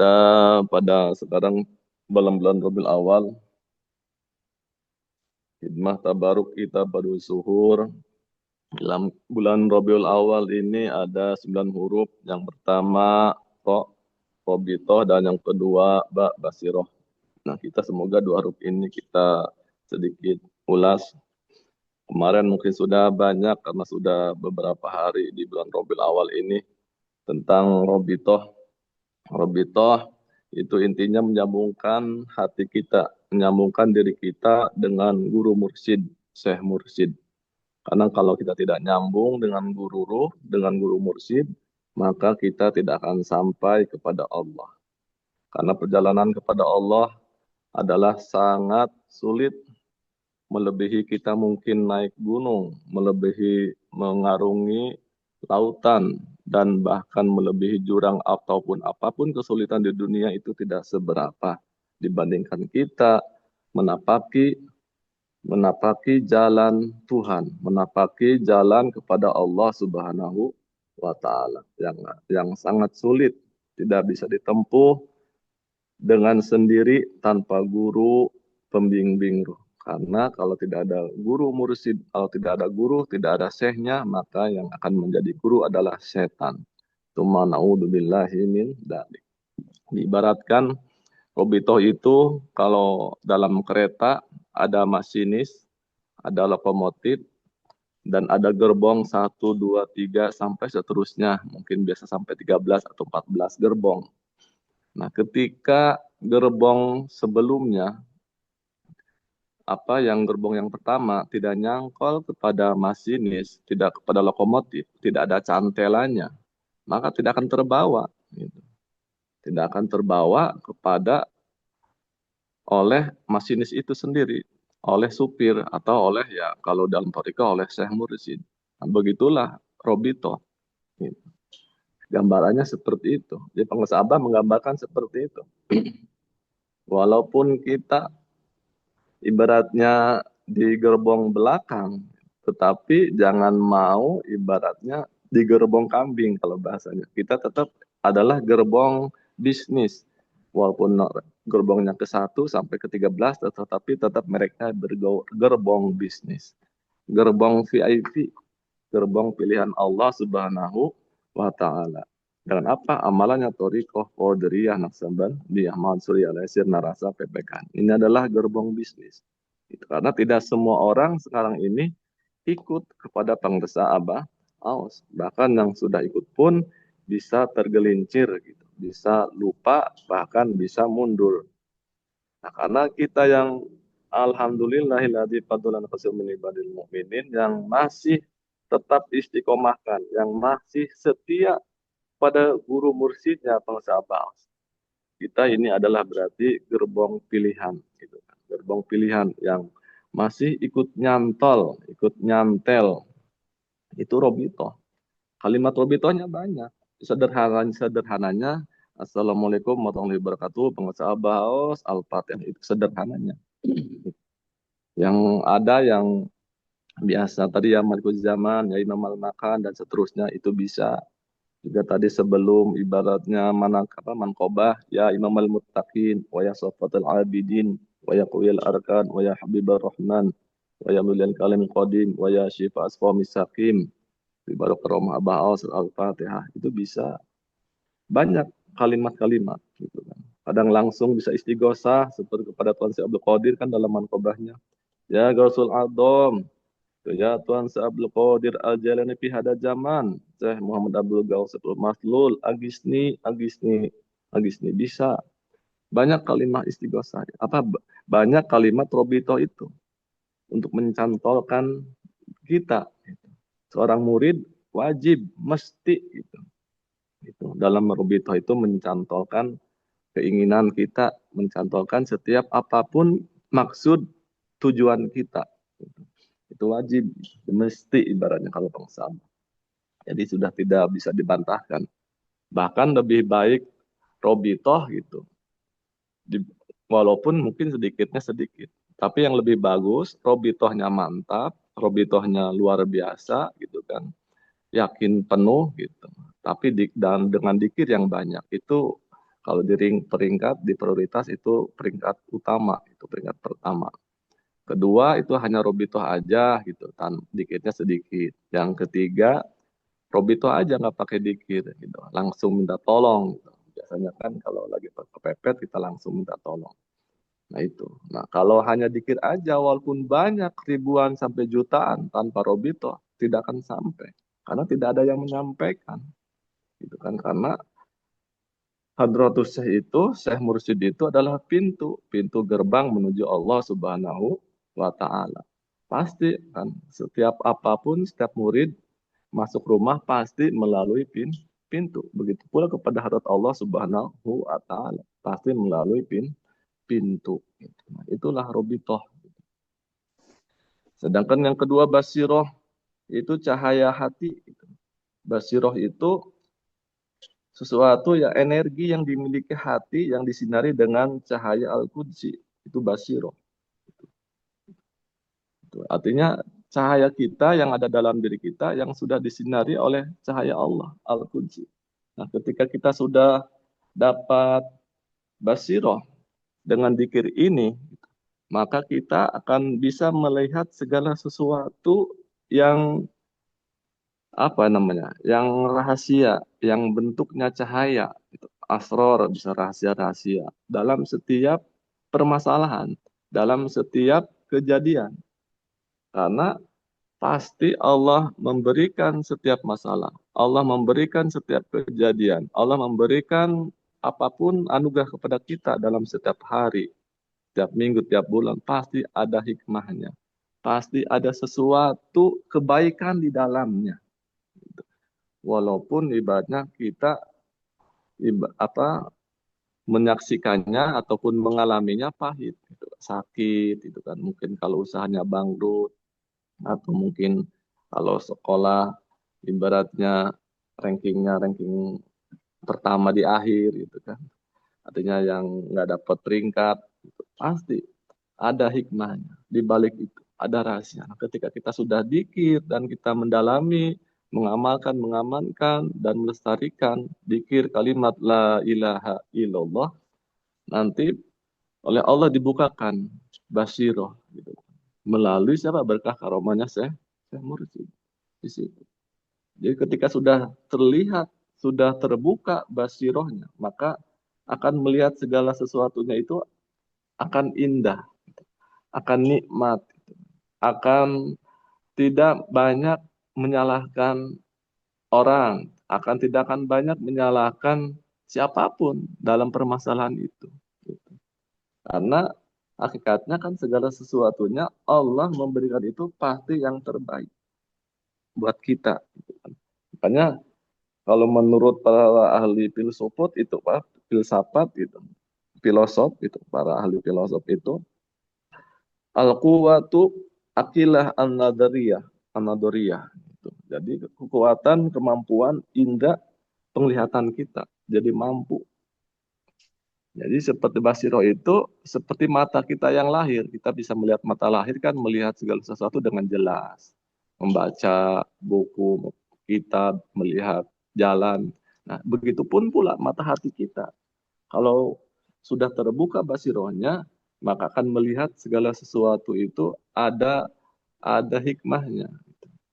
Kita pada sekarang bulan-bulan Rabiul Awal, khidmah tabaruk kita pada suhur. Dalam bulan Rabiul Awal ini ada 9 huruf. Yang pertama Ro, Robitoh, dan yang kedua Ba, Basiroh. Nah, kita semoga dua huruf ini kita sedikit ulas. Kemarin mungkin sudah banyak karena sudah beberapa hari di bulan Rabiul Awal ini tentang Robitoh. Robitoh itu intinya menyambungkan hati kita, menyambungkan diri kita dengan guru mursyid, syekh mursyid. Karena kalau kita tidak nyambung dengan guru ruh, dengan guru mursyid, maka kita tidak akan sampai kepada Allah. Karena perjalanan kepada Allah adalah sangat sulit, melebihi kita mungkin naik gunung, melebihi mengarungi lautan, dan bahkan melebihi jurang ataupun apapun kesulitan di dunia itu tidak seberapa dibandingkan kita menapaki jalan Tuhan, menapaki jalan kepada Allah Subhanahu wa taala yang sangat sulit, tidak bisa ditempuh dengan sendiri tanpa guru pembimbing ruh. Karena kalau tidak ada guru mursyid, kalau tidak ada guru, tidak ada syekhnya, maka yang akan menjadi guru adalah setan. Tsumma na'udzubillahi min dzalik. Diibaratkan Robito itu kalau dalam kereta ada masinis, ada lokomotif, dan ada gerbong 1, 2, 3 sampai seterusnya. Mungkin biasa sampai 13 atau 14 gerbong. Nah, ketika gerbong sebelumnya, gerbong yang pertama tidak nyangkol kepada masinis, tidak kepada lokomotif, tidak ada cantelannya, maka tidak akan terbawa. Gitu. Tidak akan terbawa kepada oleh masinis itu sendiri, oleh supir atau oleh ya kalau dalam thariqah oleh syekh mursyid. Nah, begitulah Robito. Gitu. Gambarannya seperti itu. Jadi pengusaha menggambarkan seperti itu. Walaupun kita ibaratnya di gerbong belakang, tetapi jangan mau ibaratnya di gerbong kambing kalau bahasanya. Kita tetap adalah gerbong bisnis. Walaupun gerbongnya ke 1 sampai ke 13, tetapi tetap mereka bergerbong bisnis. Gerbong VIP, gerbong pilihan Allah Subhanahu wa Ta'ala. Dengan apa? Amalannya Thariqah Qadiriyah Naksaban di Ahmad Surya Al-Yasir Narasa PPK. Ini adalah gerbong bisnis. Itu karena tidak semua orang sekarang ini ikut kepada penggesa Abah Aus. Bahkan yang sudah ikut pun bisa tergelincir gitu, bisa lupa, bahkan bisa mundur. Nah, karena kita yang alhamdulillahilladzi fadulan qasim min ibadil mu'minin yang masih tetap istiqomahkan, yang masih setia pada guru mursyidnya pengusaha Baos. Kita ini adalah berarti gerbong pilihan, gitu kan. Gerbong pilihan yang masih ikut nyantol, ikut nyantel. Itu Robito. Kalimat Robitonya banyak. Sederhananya, Assalamualaikum warahmatullahi wabarakatuh, pengusaha Baos, Al-Fatihah. Itu sederhananya. Yang ada yang biasa tadi ya Malikul Zaman, ya Imam Al-Makan, dan seterusnya itu bisa. Juga tadi sebelum ibaratnya mankobah, ya Imam Al-Muttaqin, wa ya Safatul Abidin, wa ya Qawiyal Arkan, wa ya Habibur Rahman, wa ya Mulyan Kalim Qadim, wa ya Syifa Asqamis Sakim, ibarat Romah Ba'as Al-Fatihah. Itu bisa banyak kalimat-kalimat gitu kan. Kadang langsung bisa istighosah seperti kepada Tuan Syekh Abdul Qadir kan dalam mankobahnya. Ya Gausul Adom, ya Tuan Syekh Abdul Qadir Al-Jalani fi hada zaman, Syekh Muhammad Abdul Gausul Maslul, Agisni, Agisni, Agisni bisa. Banyak kalimat istighosah. Banyak kalimat robito itu untuk mencantolkan kita. Seorang murid wajib, mesti gitu. Itu dalam robito itu mencantolkan keinginan kita, mencantolkan setiap apapun maksud tujuan kita. Itu wajib, mesti ibaratnya kalau bangsa. Jadi sudah tidak bisa dibantahkan. Bahkan lebih baik robitoh gitu. Walaupun mungkin sedikitnya sedikit. Tapi yang lebih bagus, robitohnya mantap, robitohnya luar biasa gitu kan. Yakin penuh gitu. Tapi dan dengan dikir yang banyak itu Kalau di peringkat di prioritas itu peringkat utama, itu peringkat pertama. Kedua itu hanya robitoh aja gitu, dikitnya sedikit. Yang ketiga robitoh aja nggak pakai dikir gitu, langsung minta tolong gitu. Biasanya kan kalau lagi kepepet kita langsung minta tolong. Nah itu. Nah kalau hanya dikir aja walaupun banyak ribuan sampai jutaan tanpa robitoh tidak akan sampai. Karena tidak ada yang menyampaikan. Gitu kan. Karena Hadratus Syekh itu, Syekh Mursyid itu adalah pintu gerbang menuju Allah Subhanahu wa Ta'ala. Pasti kan, setiap apapun, setiap murid masuk rumah pasti melalui pintu. Begitu pula kepada hadrat Allah Subhanahu wa Ta'ala, pasti melalui pintu. Nah, itulah robitoh. Sedangkan yang kedua basiroh itu cahaya hati. Basiroh itu sesuatu ya energi yang dimiliki hati yang disinari dengan cahaya al-qudsi, itu basiroh. Artinya cahaya kita yang ada dalam diri kita yang sudah disinari oleh cahaya Allah al-qudsi. Nah, ketika kita sudah dapat basiroh dengan dikir ini, maka kita akan bisa melihat segala sesuatu yang apa namanya, yang rahasia, yang bentuknya cahaya, itu asror, bisa rahasia-rahasia dalam setiap permasalahan, dalam setiap kejadian. Karena pasti Allah memberikan setiap masalah, Allah memberikan setiap kejadian, Allah memberikan apapun anugerah kepada kita dalam setiap hari, setiap minggu, tiap bulan, pasti ada hikmahnya. Pasti ada sesuatu kebaikan di dalamnya. Walaupun ibaratnya kita apa menyaksikannya ataupun mengalaminya pahit, gitu. Sakit, itu kan mungkin kalau usahanya bangkrut atau mungkin kalau sekolah ibaratnya ranking pertama di akhir, gitu kan. Artinya yang nggak dapat peringkat, gitu. Pasti ada hikmahnya di balik itu, ada rahasia. Nah, ketika kita sudah dikir dan kita mendalami, mengamalkan, mengamankan, dan melestarikan dikir kalimat la ilaha illallah, nanti oleh Allah dibukakan basiroh gitu. Melalui siapa? Berkah karomahnya Syekh Mursyid di situ. Jadi ketika sudah terlihat, sudah terbuka basirohnya, maka akan melihat segala sesuatunya itu akan indah, akan nikmat, akan tidak banyak menyalahkan orang, akan tidak akan banyak menyalahkan siapapun dalam permasalahan itu. Karena hakikatnya kan segala sesuatunya Allah memberikan itu pasti yang terbaik buat kita. Makanya kalau menurut para ahli filsafat itu Pak, filsafat itu, filosof itu, para ahli filosof itu, al-quwatu akilah an-nadariyah. Gitu. Jadi kekuatan, kemampuan, indera penglihatan kita. Jadi mampu. Jadi seperti basiro itu seperti mata kita yang lahir. Kita bisa melihat mata lahir kan melihat segala sesuatu dengan jelas. Membaca buku, kitab, melihat jalan. Nah, begitupun pula mata hati kita. Kalau sudah terbuka basirohnya, maka akan melihat segala sesuatu itu ada hikmahnya,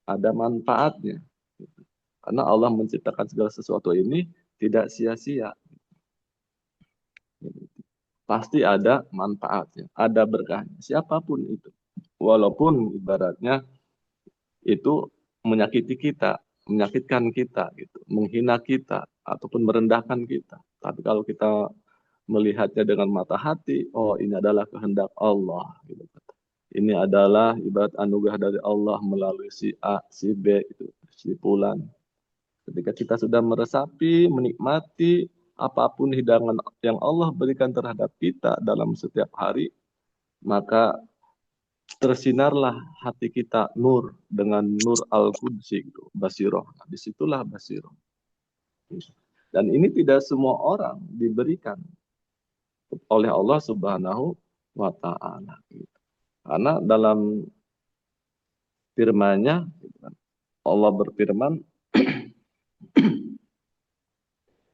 ada manfaatnya. Karena Allah menciptakan segala sesuatu ini tidak sia-sia. Pasti ada manfaatnya, ada berkahnya. Siapapun itu. Walaupun ibaratnya itu menyakiti kita, menyakitkan kita, gitu, menghina kita, ataupun merendahkan kita. Tapi kalau kita melihatnya dengan mata hati, oh ini adalah kehendak Allah. Gitu. Ini adalah ibarat anugerah dari Allah melalui si A, si B, itu, si Fulan. Ketika kita sudah meresapi, menikmati apapun hidangan yang Allah berikan terhadap kita dalam setiap hari, maka tersinarlah hati kita nur dengan nur al-qudsi, gitu, basiroh. Nah, disitulah basiroh. Dan ini tidak semua orang diberikan oleh Allah Subhanahu wa Ta'ala. Gitu. Karena dalam firman-Nya Allah berfirman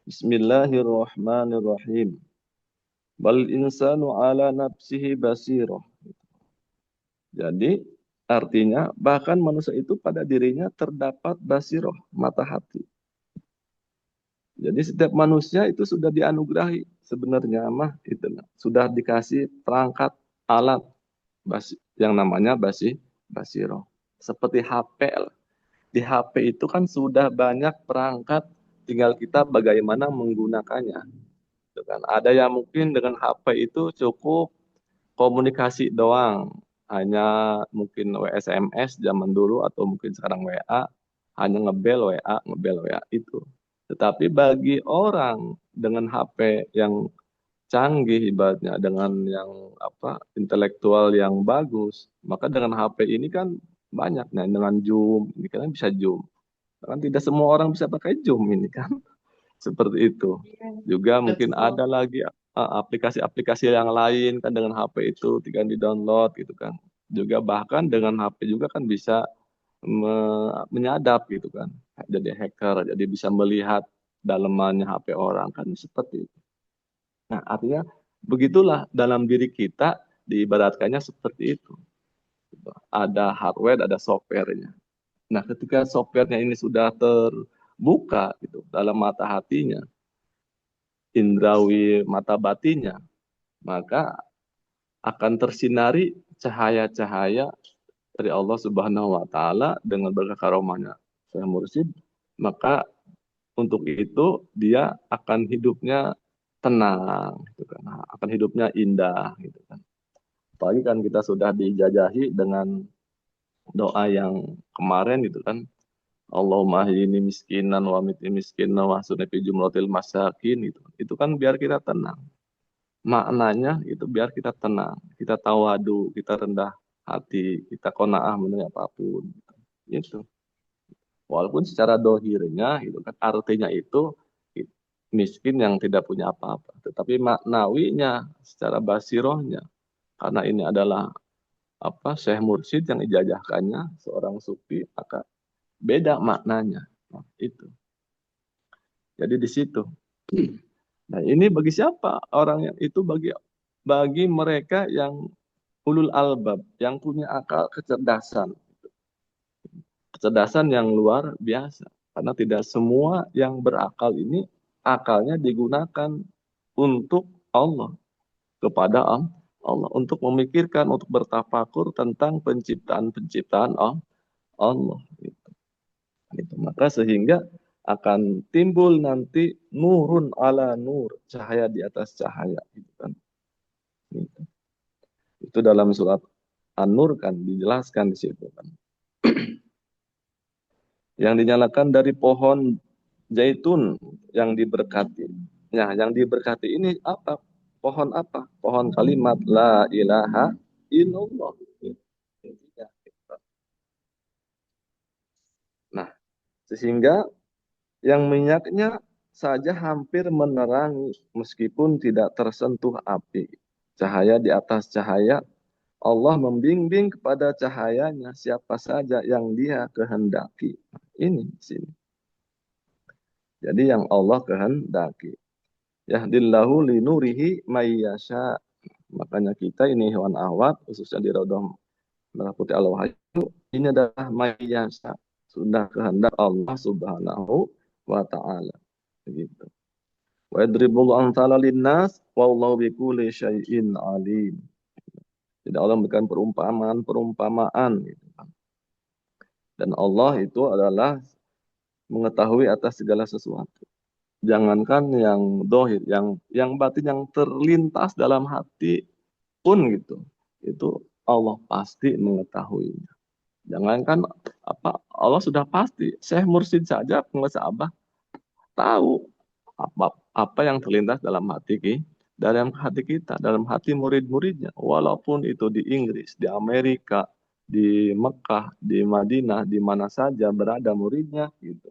Bismillahirrahmanirrahim. Bal insanu ala nafsihi basirah. Jadi artinya bahkan manusia itu pada dirinya terdapat basiroh, mata hati. Jadi setiap manusia itu sudah dianugerahi sebenarnya mah itu sudah dikasih perangkat alat yang namanya basiroh. Seperti HP lah. Di HP itu kan sudah banyak perangkat, tinggal kita bagaimana menggunakannya. Gitu kan. Ada yang mungkin dengan HP itu cukup komunikasi doang, hanya mungkin SMS zaman dulu atau mungkin sekarang WA, hanya ngebel WA itu. Tetapi bagi orang dengan HP yang canggih ibaratnya, dengan yang intelektual yang bagus, maka dengan HP ini kan banyak, nah dengan Zoom ini kan bisa Zoom, kan tidak semua orang bisa pakai Zoom ini kan. Seperti itu. Iya, Juga mungkin betul. ada lagi aplikasi-aplikasi yang lain kan dengan HP itu tinggal di-download gitu kan. Juga bahkan dengan HP juga kan bisa menyadap gitu kan. Jadi hacker, jadi bisa melihat dalemannya HP orang kan seperti itu. Nah, artinya begitulah dalam diri kita diibaratkannya seperti itu. Ada hardware, ada softwarenya. Nah, ketika softwarenya ini sudah terbuka gitu dalam mata hatinya, indrawi mata batinnya, maka akan tersinari cahaya-cahaya dari Allah Subhanahu wa taala dengan berkah karomahnya Syekh Mursyid, maka untuk itu dia akan hidupnya tenang gitu kan. Akan hidupnya indah gitu kan. Apalagi kan kita sudah dijajahi dengan doa yang kemarin gitu kan. Allahumma ini miskinan wa miti miskinan wa sunni jumlatil masakin itu. Itu kan biar kita tenang. Maknanya itu biar kita tenang, kita tawadu, kita rendah hati, kita qanaah mengenai apapun. Itu. Walaupun secara dohirnya itu kan artinya itu miskin yang tidak punya apa-apa. Tetapi maknawinya secara basirohnya karena ini adalah Syekh Mursyid yang ijazahkannya seorang sufi maka beda maknanya. Nah, itu. Jadi di situ. Nah, ini bagi siapa? Orang yang itu bagi mereka yang ulul albab, yang punya akal kecerdasan. Kecerdasan yang luar biasa. Karena tidak semua yang berakal ini akalnya digunakan untuk Allah, kepada Allah, untuk memikirkan, untuk bertafakur tentang penciptaan-penciptaan Allah. Gitu. Maka sehingga akan timbul nanti nurun ala nur, cahaya di atas cahaya. Gitu kan. Gitu. Itu dalam surat An-Nur kan dijelaskan di situ kan. Yang dinyalakan dari pohon zaitun yang diberkati. Nah, yang diberkati ini apa? Pohon apa? Pohon kalimat la ilaha illallah. Nah, sehingga yang minyaknya saja hampir menerangi meskipun tidak tersentuh api. Cahaya di atas cahaya, Allah membimbing kepada cahayanya siapa saja yang dia kehendaki. Ini sini. Jadi yang Allah kehendaki. Yahdillahu linurihi mayyasha. Makanya kita ini hewan awat, khususnya di Raudhah Merah Putih Al-Wahyu, ini adalah mayyasha. Sudah kehendak Allah Subhanahu wa ta'ala. Begitu. Wa yadribul amthala linnas wallahu bikulli syai'in alim. Jadi Allah memberikan perumpamaan gitu kan. Dan Allah itu adalah mengetahui atas segala sesuatu. Jangankan yang dohir, yang batin yang terlintas dalam hati pun gitu. Itu Allah pasti mengetahuinya. Jangankan Allah sudah pasti. Syekh Mursyid saja penguasa Abah tahu apa yang terlintas dalam hati kita, dalam hati murid-muridnya. Walaupun itu di Inggris, di Amerika, di Mekah, di Madinah, di mana saja berada muridnya gitu.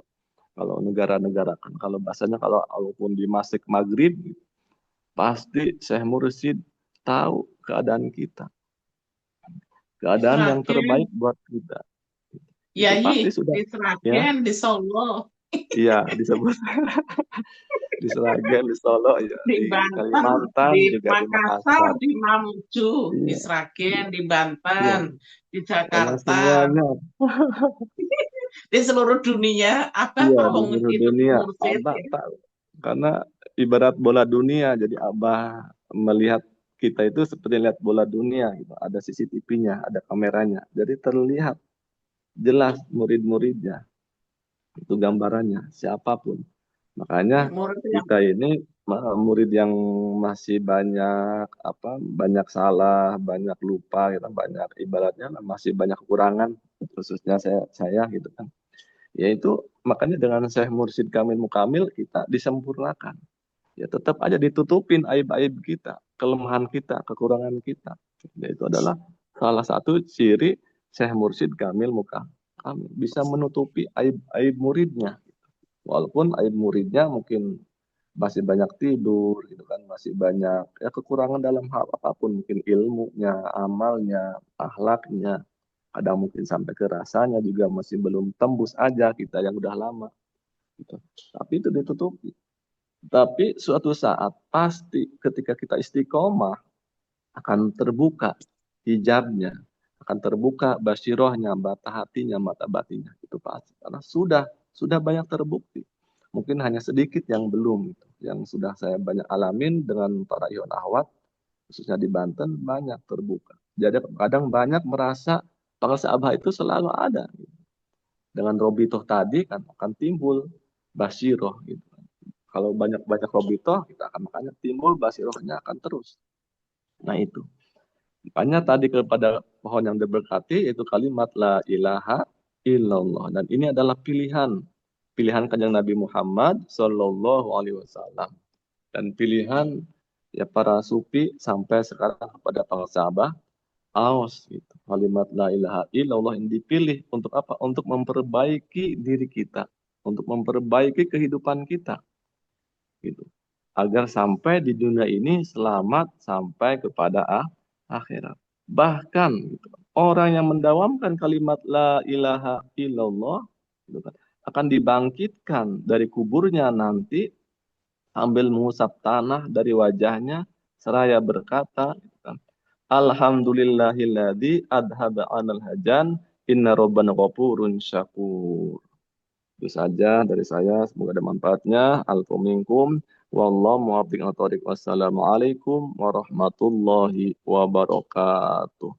Kalau negara-negara kan, kalau bahasanya kalau walaupun di Masjid Maghrib, gitu, pasti Syekh Mursyid tahu keadaan kita, Di keadaan yang Sragen, terbaik buat kita. Itu Yayi, pasti sudah, di ya, Sragen, di Solo. iya disebut. di Sragen, di Solo, ya, Di di Banten, Kalimantan, di juga di Makassar, Makassar. di Mamuju, di Iya, Sragen, iya, di iya. Banten, di Memang Jakarta, semuanya, di seluruh dunia. Apa iya, di tahu seluruh itu dunia. mursid Abah ya. tahu. Karena ibarat bola dunia, jadi Abah melihat kita itu seperti lihat bola dunia gitu. Ada CCTV-nya, ada kameranya. Jadi terlihat jelas murid-muridnya, itu gambarannya, siapapun. Makanya Murid yang kita ini murid yang masih banyak banyak salah, banyak lupa, kita banyak ibaratnya masih banyak kekurangan, khususnya saya gitu kan. Yaitu makanya dengan Syekh Mursyid Kamil Mukamil kita disempurnakan. Ya tetap aja ditutupin aib-aib kita, kelemahan kita, kekurangan kita. Ya, itu adalah salah satu ciri Syekh Mursyid Kamil Mukamil bisa menutupi aib-aib muridnya. Walaupun aib muridnya mungkin masih banyak tidur gitu kan, masih banyak ya kekurangan dalam hal apapun, mungkin ilmunya, amalnya, akhlaknya, kadang mungkin sampai ke rasanya juga masih belum tembus aja kita yang udah lama gitu. Tapi itu ditutupi. Tapi suatu saat pasti ketika kita istiqomah akan terbuka hijabnya, akan terbuka basirohnya, mata hatinya, mata batinnya. Itu pasti. Karena sudah banyak terbukti. Mungkin hanya sedikit yang belum, gitu. Yang sudah saya banyak alamin dengan para ikhwan akhwat, khususnya di Banten, banyak terbuka. Jadi kadang banyak merasa Pangsa Abah itu selalu ada. Gitu. Dengan Robitoh tadi kan akan timbul basiroh gitu. Kalau banyak-banyak Robitoh, kita akan makanya timbul basirohnya akan terus. Nah itu. Makanya tadi kepada pohon yang diberkati itu kalimat la ilaha illallah. Dan ini adalah pilihan. Pilihan kanjeng Nabi Muhammad Sallallahu Alaihi Wasallam. Dan pilihan ya para sufi sampai sekarang kepada para sahabat aus gitu. Kalimat la ilaha illallah yang dipilih untuk apa? Untuk memperbaiki diri kita, untuk memperbaiki kehidupan kita gitu. Agar sampai di dunia ini selamat sampai kepada akhirat. Bahkan gitu, orang yang mendawamkan kalimat la ilaha illallah gitu kan, akan dibangkitkan dari kuburnya nanti sambil mengusap tanah dari wajahnya seraya berkata gitu kan, Alhamdulillahilladzi adhaba anal hajan inna rabbana ghafurun syakur. Itu saja dari saya. Semoga ada manfaatnya. Alfu minkum. Wallahu muwaffiq ila thoriq. Wassalamualaikum warahmatullahi wabarakatuh.